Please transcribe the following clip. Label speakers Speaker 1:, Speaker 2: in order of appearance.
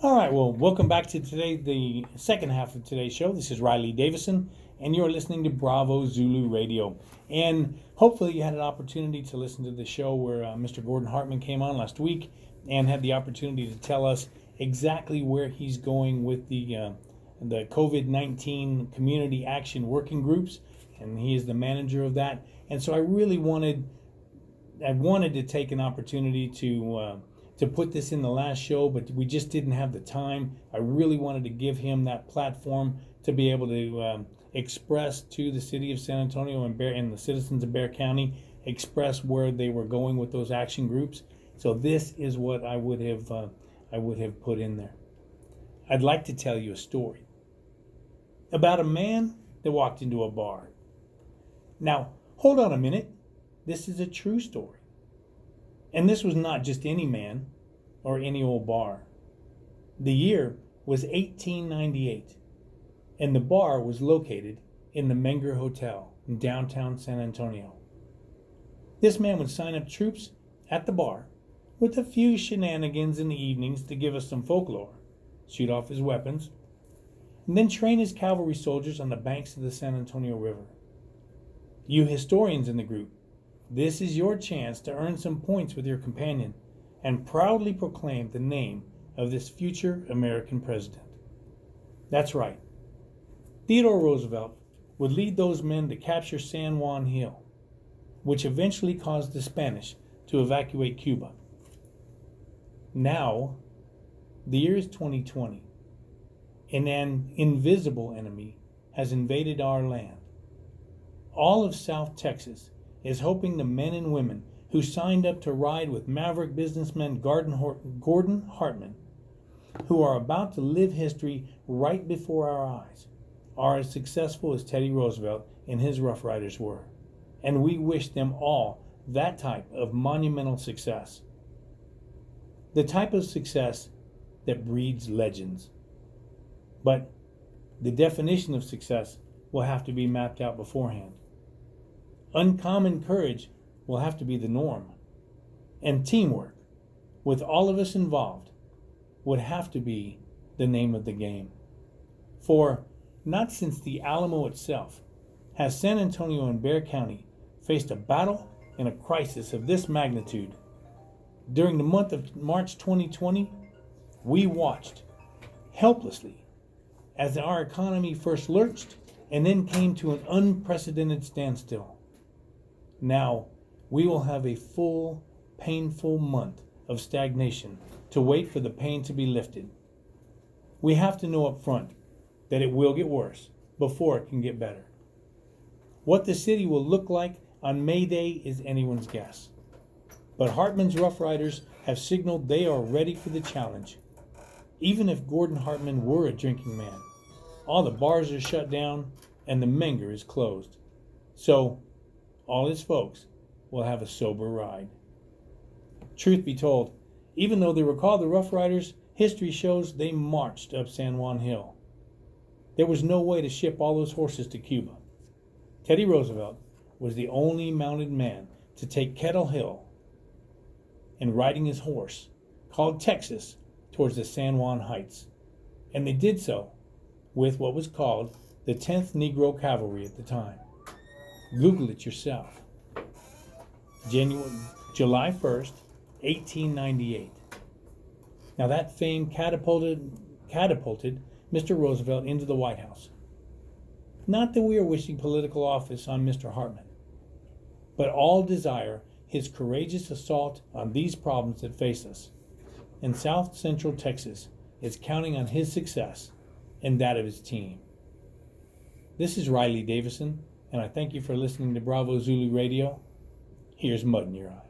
Speaker 1: All right, well, welcome back to the second half of today's show. This is Riley Davison, and you're listening to Bravo Zulu Radio. And hopefully you had an opportunity to listen to the show where Mr. Gordon Hartman came on last week and had the opportunity to tell us exactly where he's going with the COVID-19 Community Action Working Groups, and he is the manager of that. And so I wanted to take an opportunity to put this in the last show, but we just didn't have the time. I really wanted to give him that platform to be able to express to the city of San Antonio and the citizens of Bexar County, express where they were going with those action groups. So this is what I would have put in there. I'd like to tell you a story about a man that walked into a bar. Now, hold on a minute. This is a true story. And this was not just any man or any old bar. The year was 1898, and the bar was located in the Menger Hotel in downtown San Antonio. This man would sign up troops at the bar with a few shenanigans in the evenings to give us some folklore, shoot off his weapons, and then train his cavalry soldiers on the banks of the San Antonio River. You historians in the group, this is your chance to earn some points with your companion and proudly proclaim the name of this future American president. That's right. Theodore Roosevelt would lead those men to capture San Juan Hill, which eventually caused the Spanish to evacuate Cuba. Now, the year is 2020, and an invisible enemy has invaded our land. All of South Texas is hoping the men and women who signed up to ride with maverick businessman Gordon Hartman, who are about to live history right before our eyes, are as successful as Teddy Roosevelt and his Rough Riders were. And we wish them all that type of monumental success. The type of success that breeds legends. But the definition of success will have to be mapped out beforehand. Uncommon courage will have to be the norm. And teamwork, with all of us involved, would have to be the name of the game. For not since the Alamo itself has San Antonio and Bexar County faced a battle and a crisis of this magnitude. During the month of March 2020, we watched helplessly as our economy first lurched and then came to an unprecedented standstill. Now, we will have a full, painful month of stagnation to wait for the pain to be lifted. We have to know up front that it will get worse before it can get better. What the city will look like on May Day is anyone's guess. But Hartman's Rough Riders have signaled they are ready for the challenge. Even if Gordon Hartman were a drinking man, all the bars are shut down and the Menger is closed. So, all his folks will have a sober ride. Truth be told, even though they were called the Rough Riders, history shows they marched up San Juan Hill. There was no way to ship all those horses to Cuba. Teddy Roosevelt was the only mounted man to take Kettle Hill and riding his horse, called Texas, towards the San Juan Heights. And they did so with what was called the 10th Negro Cavalry at the time. Google it yourself. July 1st, 1898. Now that fame catapulted Mr. Roosevelt into the White House. Not that we are wishing political office on Mr. Hartman, but all desire his courageous assault on these problems that face us. And South Central Texas is counting on his success and that of his team. This is Riley Davison, and I thank you for listening to Bravo Zulu Radio. Here's Mud in Your Eye.